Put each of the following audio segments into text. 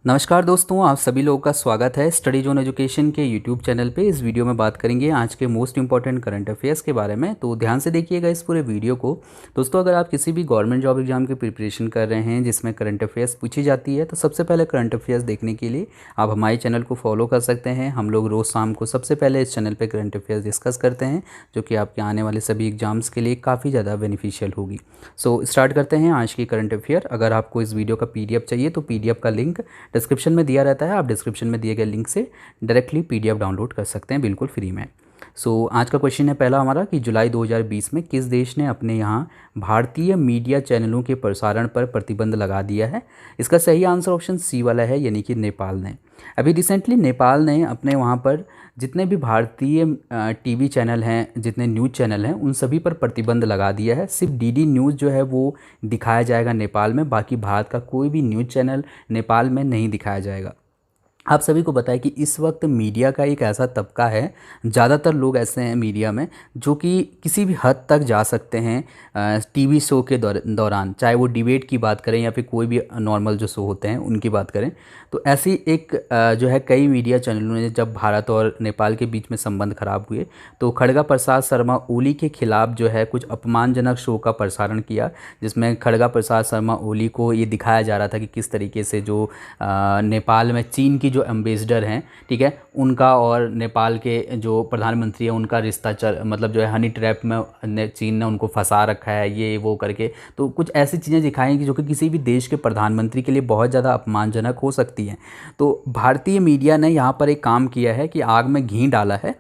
नमस्कार दोस्तों, आप सभी लोगों का स्वागत है स्टडी जोन एजुकेशन के यूट्यूब चैनल पे। इस वीडियो में बात करेंगे आज के मोस्ट इंपॉर्टेंट करंट अफेयर्स के बारे में। तो ध्यान से देखिएगा इस पूरे वीडियो को। दोस्तों, अगर आप किसी भी गवर्नमेंट जॉब एग्जाम की प्रिपरेशन कर रहे हैं जिसमें करंट अफेयर्स पूछी जाती है, तो सबसे पहले करंट अफेयर्स देखने के लिए आप हमारे चैनल को फॉलो कर सकते हैं। हम लोग रोज़ शाम को सबसे पहले इस चैनल पर करंट अफेयर्स डिस्कस करते हैं, जो कि आपके आने वाले सभी एग्जाम्स के लिए काफ़ी ज़्यादा बेनिफिशियल होगी। सो स्टार्ट करते हैं आज की करंट अफेयर। अगर आपको इस वीडियो का PDF चाहिए तो PDF का लिंक डिस्क्रिप्शन में दिया रहता है। आप डिस्क्रिप्शन में दिए गए लिंक से डायरेक्टली PDF डाउनलोड कर सकते हैं, बिल्कुल फ्री में। आज का क्वेश्चन है पहला हमारा कि जुलाई 2020 में किस देश ने अपने यहाँ भारतीय मीडिया चैनलों के प्रसारण पर प्रतिबंध लगा दिया है। इसका सही आंसर ऑप्शन सी वाला है, यानी कि नेपाल ने। अभी रिसेंटली नेपाल ने अपने वहाँ पर जितने भी भारतीय TV चैनल हैं, जितने न्यूज़ चैनल हैं, उन सभी पर प्रतिबंध लगा दिया है। सिर्फ DD न्यूज़ जो है वो दिखाया जाएगा नेपाल में, बाकी भारत का कोई भी न्यूज़ चैनल नेपाल में नहीं दिखाया जाएगा। आप सभी को बताएं कि इस वक्त मीडिया का एक ऐसा तबका है, ज़्यादातर लोग ऐसे हैं मीडिया में जो कि किसी भी हद तक जा सकते हैं TV शो के दौरान, चाहे वो डिबेट की बात करें या फिर कोई भी नॉर्मल जो शो होते हैं उनकी बात करें। तो ऐसी एक जो है कई मीडिया चैनलों ने, जब भारत और नेपाल के बीच में संबंध खराब हुए, तो खड़गा प्रसाद शर्मा ओली के खिलाफ जो है कुछ अपमानजनक शो का प्रसारण किया, जिसमें खड़गा प्रसाद शर्मा ओली को ये दिखाया जा रहा था कि किस तरीके से जो नेपाल में चीन की जो एम्बेसडर हैं, ठीक है, उनका और नेपाल के जो प्रधानमंत्री हैं उनका रिश्ता मतलब जो है हनी ट्रैप में चीन ने उनको फंसा रखा है, ये वो करके। तो कुछ ऐसी चीज़ें दिखाई कि जो कि किसी भी देश के प्रधानमंत्री के लिए बहुत ज़्यादा अपमानजनक हो सकती हैं। तो भारतीय मीडिया ने यहाँ पर एक काम किया है कि आग में घी डाला है,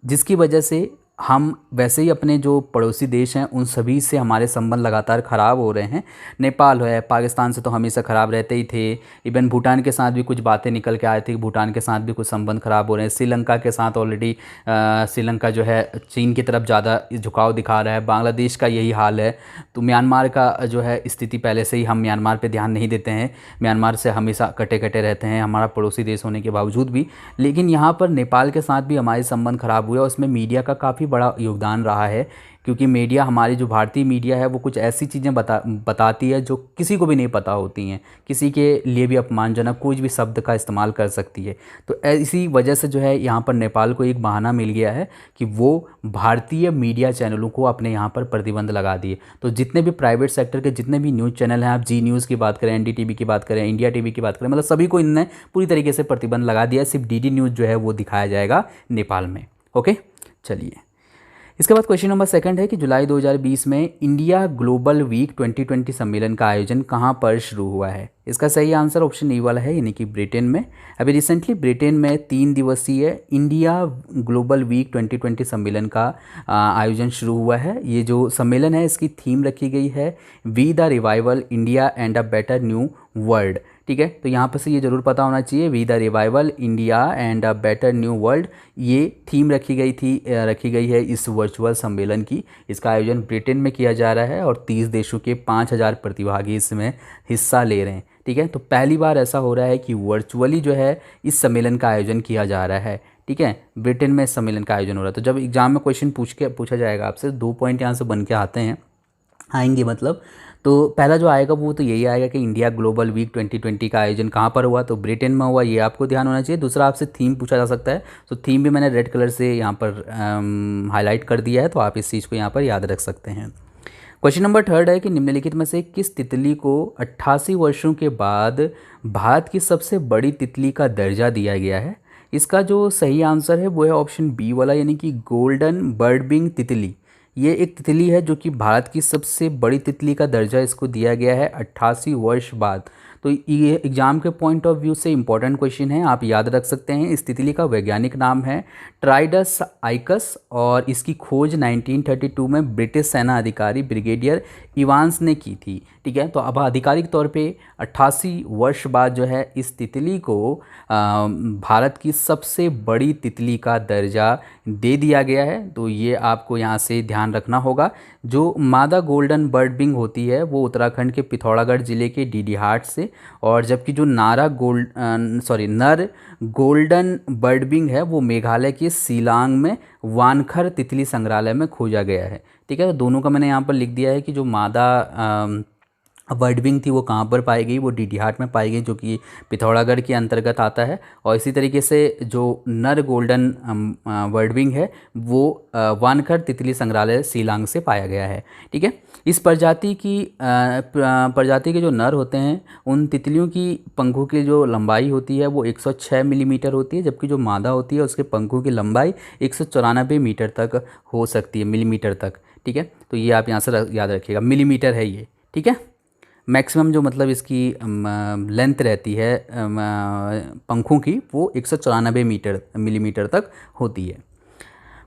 जिसकी वजह से हम वैसे ही अपने जो पड़ोसी देश हैं उन सभी से हमारे संबंध लगातार ख़राब हो रहे हैं। नेपाल है, पाकिस्तान से तो हमेशा ख़राब रहते ही थे। इवन भूटान के साथ भी कुछ बातें निकल के आए थे कि भूटान के साथ भी कुछ संबंध ख़राब हो रहे हैं। श्रीलंका के साथ ऑलरेडी श्रीलंका जो है चीन की तरफ ज़्यादा झुकाव दिखा रहा है। बांग्लादेश का यही हाल है। तो म्यांमार का जो है स्थिति, पहले से ही हम म्यांमार पर ध्यान नहीं देते हैं, म्यांमार से हमेशा कटे कटे रहते हैं, हमारा पड़ोसी देश होने के बावजूद भी। लेकिन यहाँ पर नेपाल के साथ भी हमारे संबंध ख़राब हुए और उसमें मीडिया का काफ़ी बड़ा योगदान रहा है, क्योंकि मीडिया, हमारी जो भारतीय मीडिया है, वो कुछ ऐसी चीज़ें बताती है जो किसी को भी नहीं पता होती हैं, किसी के लिए भी अपमानजनक कोई भी शब्द का इस्तेमाल कर सकती है। तो इसी वजह से जो है यहाँ पर नेपाल को एक बहाना मिल गया है कि वो भारतीय मीडिया चैनलों को अपने यहाँ पर प्रतिबंध लगा दिए। तो जितने भी प्राइवेट सेक्टर के जितने भी न्यूज़ चैनल हैं, आप जी न्यूज़ की बात करें, NDTV की बात करें, इंडिया TV की बात करें, मतलब सभी को इनने पूरी तरीके से प्रतिबंध लगा दिया। सिर्फ DD न्यूज़ जो है वो दिखाया जाएगा नेपाल में। ओके, चलिए। इसके बाद क्वेश्चन नंबर 2 है कि जुलाई 2020 में इंडिया ग्लोबल वीक 2020 सम्मेलन का आयोजन कहाँ पर शुरू हुआ है। इसका सही आंसर ऑप्शन ए वाला है, यानी कि ब्रिटेन में। अभी रिसेंटली ब्रिटेन में 3 दिवसीय इंडिया ग्लोबल वीक 2020 सम्मेलन का आयोजन शुरू हुआ है। ये जो सम्मेलन है, इसकी थीम रखी गई है we the revival India and a better new world. ठीक है, तो यहाँ पर से ये ज़रूर पता होना चाहिए, we the revival India and a better new world, ये थीम रखी गई है इस वर्चुअल सम्मेलन की। इसका आयोजन ब्रिटेन में किया जा रहा है और 30 देशों के 5000 प्रतिभागी इसमें हिस्सा ले रहे हैं। ठीक है, तो पहली बार ऐसा हो रहा है कि वर्चुअली जो है इस सम्मेलन का आयोजन किया जा रहा है। ठीक है, ब्रिटेन में इस सम्मेलन का आयोजन हो रहा है। तो जब एग्जाम में क्वेश्चन पूछा जाएगा आपसे, 2 पॉइंट यहाँ से बन के आएंगे मतलब। तो पहला जो आएगा वो तो यही आएगा कि इंडिया ग्लोबल वीक 2020 का आयोजन कहाँ पर हुआ, तो ब्रिटेन में हुआ, ये आपको ध्यान होना चाहिए। दूसरा, आपसे थीम पूछा जा सकता है, तो थीम भी मैंने रेड कलर से यहाँ पर हाईलाइट कर दिया है, तो आप इस चीज़ को यहाँ पर याद रख सकते हैं। क्वेश्चन नंबर 3 है कि निम्नलिखित में से किस तितली को 88 वर्षों के बाद भारत की सबसे बड़ी तितली का दर्जा दिया गया है। इसका जो सही आंसर है वो है ऑप्शन बी वाला, यानी कि गोल्डन बर्डविंग तितली। ये एक तितली है जो कि भारत की सबसे बड़ी तितली का दर्जा इसको दिया गया है 88 वर्ष बाद। तो ये एग्जाम के पॉइंट ऑफ व्यू से इंपॉर्टेंट क्वेश्चन है, आप याद रख सकते हैं। इस तितली का वैज्ञानिक नाम है ट्राइडस आइकस और इसकी खोज 1932 में ब्रिटिश सेना अधिकारी ब्रिगेडियर इवांस ने की थी। ठीक है, तो अब आधिकारिक तौर पे 88 वर्ष बाद जो है इस तितली को भारत की सबसे बड़ी तितली का दर्जा दे दिया गया है। तो ये आपको यहाँ से ध्यान रखना होगा। जो मादा गोल्डन बर्डविंग होती है वो उत्तराखंड के पिथौरागढ़ ज़िले के डीडीहाट से, और जबकि जो नर गोल्डन बर्डविंग है वो मेघालय के शिलांग में वानखर तितली संग्रहालय में खोजा गया है। ठीक है, तो दोनों का मैंने यहाँ पर लिख दिया है कि जो मादा वर्डविंग थी वो कहाँ पर पाई गई, वो डीडीहाट में पाई गई जो कि पिथौरागढ़ के अंतर्गत आता है। और इसी तरीके से जो नर गोल्डन वर्डविंग है वो वानखड़ तितली संग्रहालय शिलांग से पाया गया है। ठीक है, इस प्रजाति के जो नर होते हैं उन तितलियों की पंखों की जो लंबाई होती है वो 106 मिलीमीटर होती है, जबकि जो मादा होती है उसके पंखों की लंबाई 194 मीटर तक हो सकती है, मिलीमीटर तक। ठीक है, तो ये आप यहाँ से याद रखिएगा, मिलीमीटर है ये। ठीक है, मैक्सिमम जो मतलब इसकी लेंथ रहती है पंखों की वो 194 मिलीमीटर तक होती है।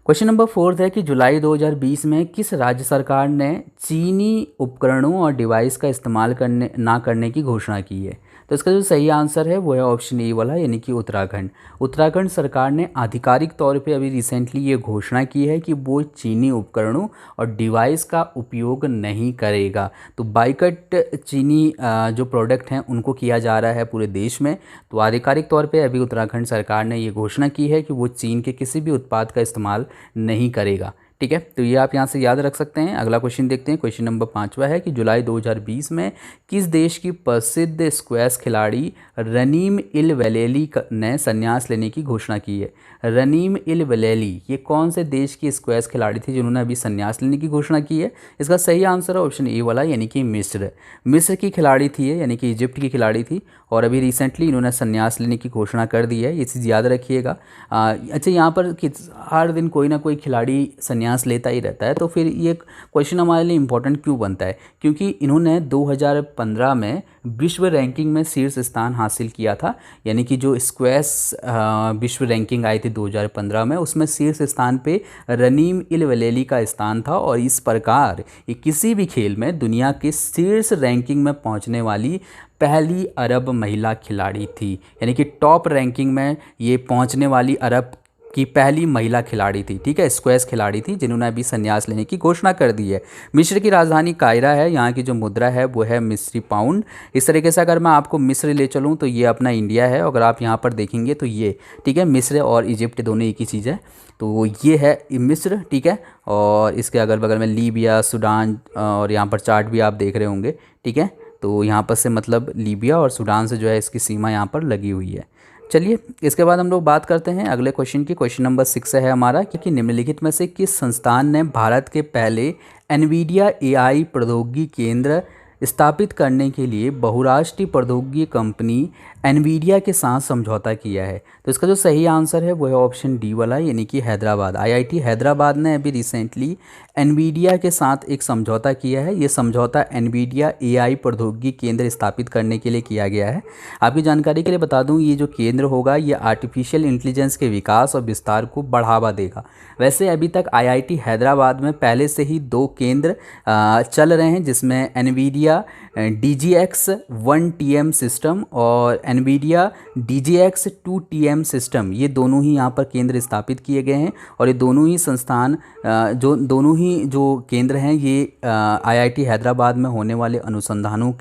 क्वेश्चन नंबर 4 है कि जुलाई 2020 में किस राज्य सरकार ने चीनी उपकरणों और डिवाइस का इस्तेमाल ना करने की घोषणा की है? तो इसका जो सही आंसर है वो है ऑप्शन ए वाला, यानी कि उत्तराखंड। उत्तराखंड सरकार ने आधिकारिक तौर पे अभी रिसेंटली ये घोषणा की है कि वो चीनी उपकरणों और डिवाइस का उपयोग नहीं करेगा। तो बाइकट चीनी जो प्रोडक्ट हैं उनको किया जा रहा है पूरे देश में। तो आधिकारिक तौर पे अभी उत्तराखंड सरकार ने ये घोषणा की है कि वो चीन के किसी भी उत्पाद का इस्तेमाल नहीं करेगा। ठीक है, तो ये आप यहाँ से याद रख सकते हैं। अगला क्वेश्चन देखते हैं। क्वेश्चन नंबर 5वां है कि जुलाई 2020 में किस देश की प्रसिद्ध स्क्वैश खिलाड़ी रनीम इल वलेली ने संन्यास लेने की घोषणा की है? रनीम इल वलेली ये कौन से देश की स्क्वैश खिलाड़ी थी जिन्होंने अभी संन्यास लेने की घोषणा की है? इसका सही आंसर है ऑप्शन ए वाला, यानी कि मिस्र। मिस्र की खिलाड़ी थी ये, यानी कि इजिप्ट की खिलाड़ी थी, और अभी रिसेंटली इन्होंने संन्यास लेने की घोषणा कर दी है। ये चीज़ याद रखिएगा। अच्छा, यहाँ पर हर दिन कोई ना कोई खिलाड़ी संन्यास लेता ही रहता है, तो फिर ये क्वेश्चन हमारे लिए इम्पोर्टेंट क्यों बनता है? क्योंकि इन्होंने 2015 में विश्व रैंकिंग में शीर्ष स्थान हासिल किया था, यानी कि जो स्क्वैश विश्व रैंकिंग आई थी 2015 में, उसमें शीर्ष स्थान पे रनीम इल वलेली का स्थान था। और इस प्रकार ये किसी भी खेल में दुनिया के शीर्ष रैंकिंग में पहुंचने वाली पहली अरब महिला खिलाड़ी थी, यानी कि टॉप रैंकिंग में ये पहुंचने वाली अरब की पहली महिला खिलाड़ी थी। ठीक है, स्क्वैश खिलाड़ी थी जिन्होंने अभी संन्यास लेने की घोषणा कर दी है। मिस्र की राजधानी कायरा है, यहाँ की जो मुद्रा है वो है मिस्री पाउंड। इस तरीके से अगर मैं आपको मिस्र ले चलूँ तो ये अपना इंडिया है, अगर आप यहाँ पर देखेंगे तो ये, ठीक है, मिस्र और इजिप्ट दोनों एक ही चीज़ है। तो ये है मिस्र। ठीक है, और इसके अगल बगल में लीबिया, सूडान, और यहाँ पर चार्ट भी आप देख रहे होंगे। ठीक है, तो यहाँ पर से मतलब लीबिया और सूडान से जो है इसकी सीमा यहाँ पर लगी हुई है। चलिए, इसके बाद हम लोग बात करते हैं अगले क्वेश्चन की। क्वेश्चन नंबर 6 है हमारा कि निम्नलिखित में से किस संस्थान ने भारत के पहले एनवीडिया एआई प्रौद्योगिकी केंद्र स्थापित करने के लिए बहुराष्ट्रीय प्रौद्योगिकी कंपनी एनवीडिया के साथ समझौता किया है? तो इसका जो सही आंसर है वो है ऑप्शन डी वाला, यानी कि हैदराबाद। आईआईटी हैदराबाद ने अभी रिसेंटली एनवीडिया के साथ एक समझौता किया है। ये समझौता एनवीडिया एआई प्रौद्योगिकी केंद्र स्थापित करने के लिए किया गया है। आपकी जानकारी के लिए बता दूं, ये जो केंद्र होगा ये आर्टिफिशियल इंटेलिजेंस के विकास और विस्तार को बढ़ावा देगा। वैसे अभी तक आईआईटी हैदराबाद में पहले से ही 2 केंद्र चल रहे हैं, जिसमें एनवीडिया DGX 1TM सिस्टम और एनवीडिया DGX 2TM सिस्टम, ये दोनों ही यहाँ पर केंद्र स्थापित किए गए हैं। और ये दोनों ही संस्थान दोनों ही जो केंद्र हैं ये आईआईटी हैदराबाद में होने वाले अनुसंधानों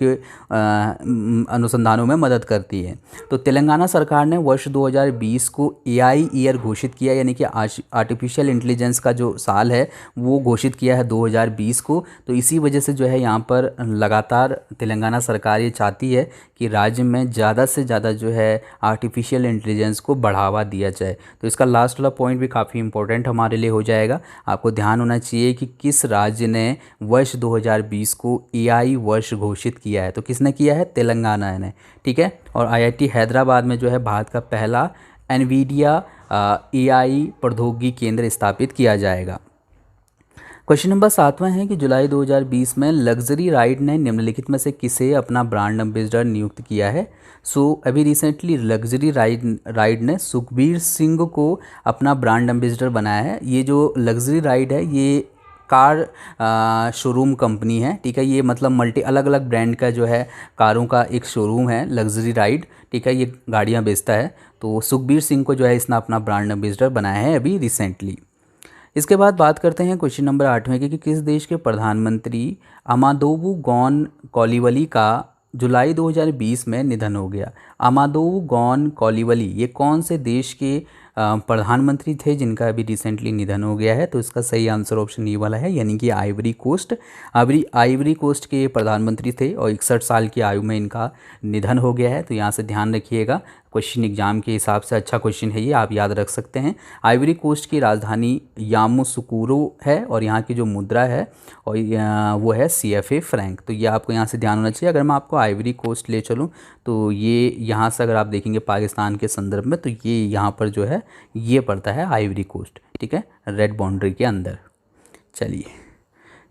में मदद करती है। तो तेलंगाना सरकार ने वर्ष 2020 को एआई ईयर घोषित किया, यानी कि आर्टिफिशियल इंटेलिजेंस का जो साल है वो घोषित किया है 2020 को। तो इसी वजह से जो है यहाँ पर लगातार तेलंगाना सरकार ये चाहती है कि राज्य में ज़्यादा से ज़्यादा जो है आर्टिफिशियल इंटेलिजेंस को बढ़ावा दिया जाए। तो इसका लास्ट वाला पॉइंट भी काफ़ी इंपॉर्टेंट हमारे लिए हो जाएगा। आपको ध्यान होना चाहिए कि किस राज्य ने वर्ष 2020 को एआई वर्ष घोषित किया है? तो किसने किया है? तेलंगाना ने। ठीक है, और आईआईटी हैदराबाद में जो है भारत का पहला एनवीडिया एआई प्रौद्योगिकी केंद्र स्थापित किया जाएगा। क्वेश्चन नंबर 7वां है कि जुलाई 2020 में लग्जरी राइड ने निम्नलिखित में से किसे अपना ब्रांड एम्बेसडर नियुक्त किया है? अभी रिसेंटली लग्जरी राइड ने सुखबीर सिंह को अपना ब्रांड एम्बेसडर बनाया है। ये जो लग्जरी राइड है ये कार शोरूम कंपनी है। ठीक है, ये मतलब अलग अलग ब्रांड का जो है कारों का एक शोरूम है लग्जरी राइड। ठीक है, ये गाड़ियाँ बेचता है। तो सुखबीर सिंह को जो है इसने अपना ब्रांड एम्बेसडर बनाया है अभी रिसेंटली। इसके बाद बात करते हैं क्वेश्चन नंबर 8वें की कि किस देश के प्रधानमंत्री अमादोवु गौन कोलिवली का जुलाई 2020 में निधन हो गया? अमादोवु गौन कोलिवली ये कौन से देश के प्रधानमंत्री थे जिनका अभी रिसेंटली निधन हो गया है। तो इसका सही आंसर ऑप्शन ये वाला है, यानी कि आइवरी कोस्ट। आइवरी कोस्ट के प्रधानमंत्री थे और 61 साल की आयु में इनका निधन हो गया है। तो यहाँ से ध्यान रखिएगा, क्वेश्चन एग्जाम के हिसाब से अच्छा क्वेश्चन है, ये आप याद रख सकते हैं। आइवरी कोस्ट की राजधानी यामोसुकरो है और यहाँ की जो मुद्रा है और वो है CFA फ्रैंक। तो ये आपको यहाँ से ध्यान होना चाहिए। अगर मैं आपको आइवरी कोस्ट ले चलूँ तो ये यहाँ से अगर आप देखेंगे पाकिस्तान के संदर्भ में, तो ये यहाँ पर जो है ये पड़ता है आइवरी कोस्ट, ठीक है, रेड बाउंड्री के अंदर। चलिए,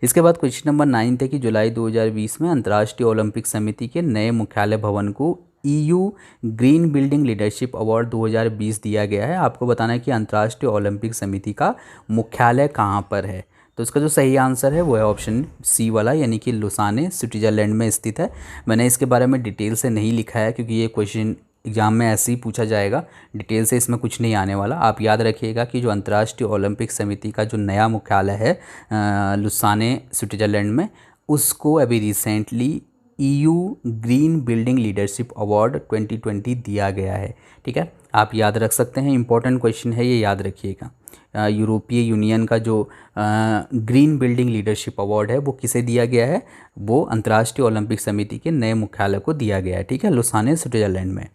इसके बाद क्वेश्चन नंबर 9 है कि जुलाई 2020 में अंतर्राष्ट्रीय ओलंपिक समिति के नए मुख्यालय भवन को EU green building leadership award 2020 दिया गया है। आपको बताना है कि अंतर्राष्ट्रीय ओलंपिक समिति का मुख्यालय कहाँ पर है। तो इसका जो सही आंसर है वो है ऑप्शन C वाला, यानी कि लुसाने स्विट्ज़रलैंड में स्थित है। मैंने इसके बारे में डिटेल से नहीं लिखा है क्योंकि ये क्वेश्चन एग्जाम में ऐसे ही पूछा जाएगा, डिटेल से इसमें कुछ नहीं आने वाला। आप याद रखिएगा कि जो अंतर्राष्ट्रीय ओलंपिक समिति का जो नया मुख्यालय है लुसाने स्विट्ज़रलैंड में, उसको अभी recently EU green building leadership award 2020 दिया गया है, ठीक है, आप याद रख सकते हैं। इंपॉर्टेंट क्वेश्चन है ये, याद रखिएगा। यूरोपीय यूनियन का जो ग्रीन बिल्डिंग लीडरशिप अवार्ड है वो किसे दिया गया है, वो अंतर्राष्ट्रीय ओलंपिक समिति के नए मुख्यालय को दिया गया है, ठीक है, लुसाने स्विट्ज़रलैंड में।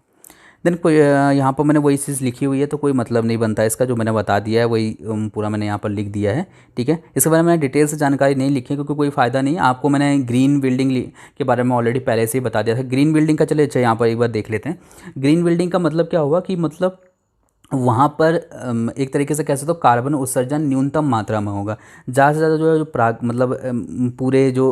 देन कोई यहाँ पर मैंने वही चीज़ लिखी हुई है तो कोई मतलब नहीं बनता इसका, जो मैंने बता दिया है वही पूरा मैंने यहाँ पर लिख दिया है, ठीक है। इसके बारे में मैंने डिटेल से जानकारी नहीं लिखी है क्योंकि कोई फ़ायदा नहीं है। आपको मैंने ग्रीन बिल्डिंग के बारे में ऑलरेडी पहले से ही बता दिया था। ग्रीन बिल्डिंग का चले अच्छा यहाँ पर एक बार देख लेते हैं। ग्रीन बिल्डिंग का मतलब क्या हुआ कि मतलब वहाँ पर एक तरीके से कह सकते हो कार्बन उत्सर्जन न्यूनतम मात्रा में होगा। ज़्यादा से ज़्यादा जो है जो मतलब पूरे जो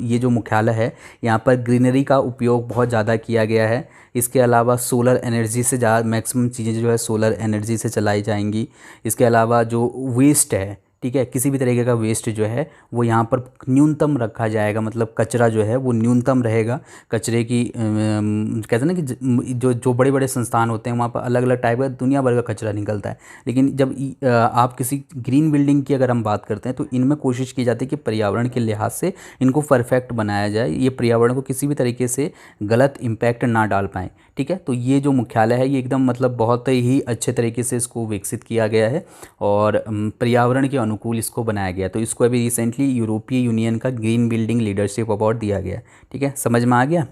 ये जो मुख्यालय है यहाँ पर ग्रीनरी का उपयोग बहुत ज़्यादा किया गया है। इसके अलावा सोलर एनर्जी से ज़्यादा मैक्सिमम चीज़ें जो है सोलर एनर्जी से चलाई जाएंगी। इसके अलावा जो वेस्ट है, ठीक है, किसी भी तरीके का वेस्ट जो है वो यहाँ पर न्यूनतम रखा जाएगा, मतलब कचरा जो है वो न्यूनतम रहेगा। कचरे की कहते हैं ना कि जो बड़े बड़े संस्थान होते हैं वहाँ पर अलग अलग टाइप का दुनिया भर का कचरा निकलता है, लेकिन जब आप किसी ग्रीन बिल्डिंग की अगर हम बात करते हैं तो इनमें कोशिश की जाती है कि पर्यावरण के लिहाज से इनको परफेक्ट बनाया जाए, ये पर्यावरण को किसी भी तरीके से गलत इम्पैक्ट ना डाल पाएँ, ठीक है। तो ये जो मुख्यालय है ये एकदम मतलब बहुत ही अच्छे तरीके से इसको विकसित किया गया है और पर्यावरण के अनुकूल इसको बनाया गया। तो इसको अभी रिसेंटली यूरोपीय यूनियन का ग्रीन बिल्डिंग लीडरशिप अवार्ड दिया गया, ठीक है, समझ में आ गया।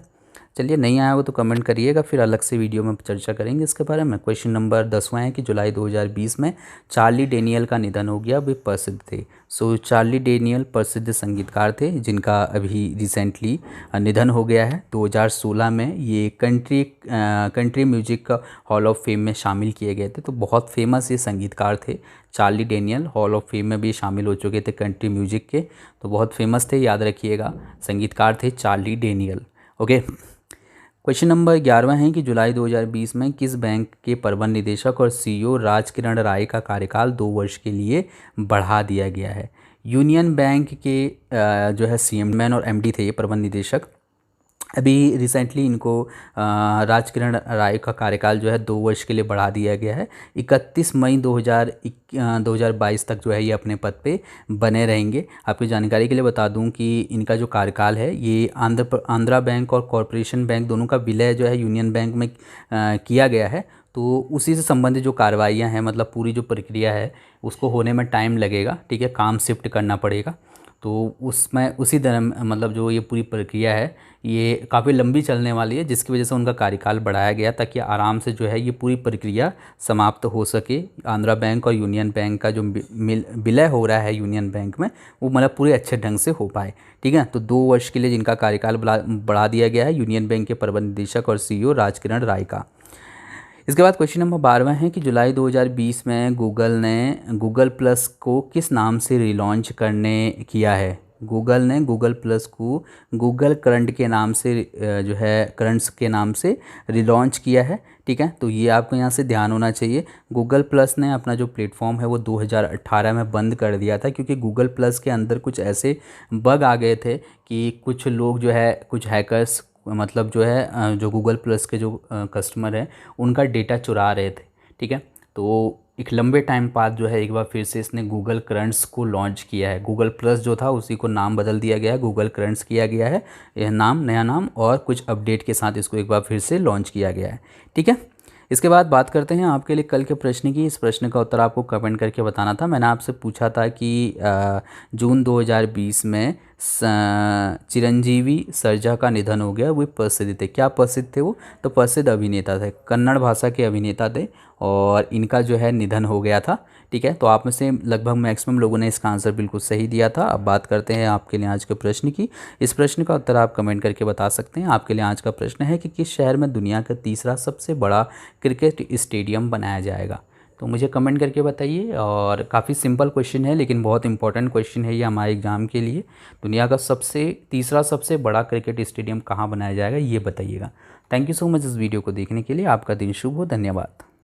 चलिए, नहीं आया हो तो कमेंट करिएगा, फिर अलग से वीडियो में चर्चा करेंगे इसके बारे में। क्वेश्चन नंबर 10वां है कि जुलाई 2020 में चार्ली डेनियल का निधन हो गया, वे प्रसिद्ध थे। सो चार्ली डेनियल प्रसिद्ध संगीतकार थे जिनका अभी रिसेंटली निधन हो गया है। 2016 में ये कंट्री म्यूजिक का हॉल ऑफ फेम में शामिल किए गए थे। तो बहुत फेमस ये संगीतकार थे Charlie Daniel, hall of fame में भी शामिल हो चुके थे कंट्री म्यूजिक के, तो बहुत फेमस थे, याद रखिएगा, संगीतकार थे Charlie Daniel. Okay, question number 11वां है कि जुलाई 2020 में किस बैंक के प्रबंध निदेशक और CEO राजकिरण राय का कार्यकाल 2 वर्ष के लिए बढ़ा दिया गया है। यूनियन बैंक के जो है CMD और MD थे ये प्रबंध निदेशक। अभी रिसेंटली इनको राजकिरण राय का कार्यकाल जो है 2 वर्ष के लिए बढ़ा दिया गया है। 31 मई 2022 तक जो है ये अपने पद पे बने रहेंगे। आपकी जानकारी के लिए बता दूं कि इनका जो कार्यकाल है ये आंध्रा बैंक और कॉरपोरेशन बैंक दोनों का विलय जो है यूनियन बैंक में किया गया है। तो उसी से संबंधित जो कार्रवाइयाँ हैं, मतलब पूरी जो प्रक्रिया है उसको होने में टाइम लगेगा, ठीक है, काम शिफ्ट करना पड़ेगा। तो उसमें उसी तरह मतलब जो ये पूरी प्रक्रिया है ये काफ़ी लंबी चलने वाली है, जिसकी वजह से उनका कार्यकाल बढ़ाया गया ताकि आराम से जो है ये पूरी प्रक्रिया समाप्त हो सके। आंध्रा बैंक और यूनियन बैंक का जो विलय हो रहा है यूनियन बैंक में वो मतलब पूरे अच्छे ढंग से हो पाए, ठीक है। तो 2 वर्ष के लिए जिनका कार्यकाल बढ़ा दिया गया है यूनियन बैंक के प्रबंध निदेशक और CEO राजकिरण राय का। इसके बाद क्वेश्चन नंबर 12वां है कि जुलाई 2020 में गूगल ने गूगल प्लस को किस नाम से रिलॉन्च करने किया है। गूगल ने गूगल प्लस को गूगल करंट के नाम से जो है करंट्स के नाम से रिलॉन्च किया है, ठीक है। तो ये आपको यहाँ से ध्यान होना चाहिए। गूगल प्लस ने अपना जो प्लेटफॉर्म है वो 2018 में बंद कर दिया था क्योंकि गूगल प्लस के अंदर कुछ ऐसे बग आ गए थे कि कुछ लोग जो है कुछ हैकर्स मतलब जो है जो गूगल प्लस के जो कस्टमर हैं उनका डेटा चुरा रहे थे, ठीक है। तो एक लंबे टाइम बाद जो है एक बार फिर से इसने गूगल करंट्स को लॉन्च किया है। गूगल प्लस जो था उसी को नाम बदल दिया गया है, गूगल करंट्स किया गया है यह नाम, नया नाम, और कुछ अपडेट के साथ इसको एक बार फिर से लॉन्च किया गया है, ठीक है। इसके बाद बात करते हैं आपके लिए कल के प्रश्न की। इस प्रश्न का उत्तर आपको कमेंट करके बताना था। मैंने आपसे पूछा था कि जून 2020 में चिरंजीवी सर्जा का निधन हो गया, वे प्रसिद्ध थे। क्या प्रसिद्ध थे वो? तो प्रसिद्ध अभिनेता थे, कन्नड़ भाषा के अभिनेता थे और इनका जो है निधन हो गया था। ठीक है, तो आप में से लगभग मैक्सिमम लोगों ने इसका आंसर बिल्कुल सही दिया था। अब बात करते हैं आपके लिए आज के प्रश्न की। इस प्रश्न का उत्तर आप कमेंट करके बता सकते हैं। आपके लिए आज का प्रश्न है कि किस शहर में दुनिया का तीसरा सबसे बड़ा क्रिकेट स्टेडियम बनाया जाएगा? तो मुझे कमेंट करके बताइए। और काफ़ी सिंपल क्वेश्चन है लेकिन बहुत इंपॉर्टेंट क्वेश्चन है ये हमारे एग्ज़ाम के लिए। दुनिया का तीसरा सबसे बड़ा क्रिकेट स्टेडियम कहाँ बनाया जाएगा, ये बताइएगा। थैंक यू सो मच इस वीडियो को देखने के लिए। आपका दिन शुभ हो। धन्यवाद।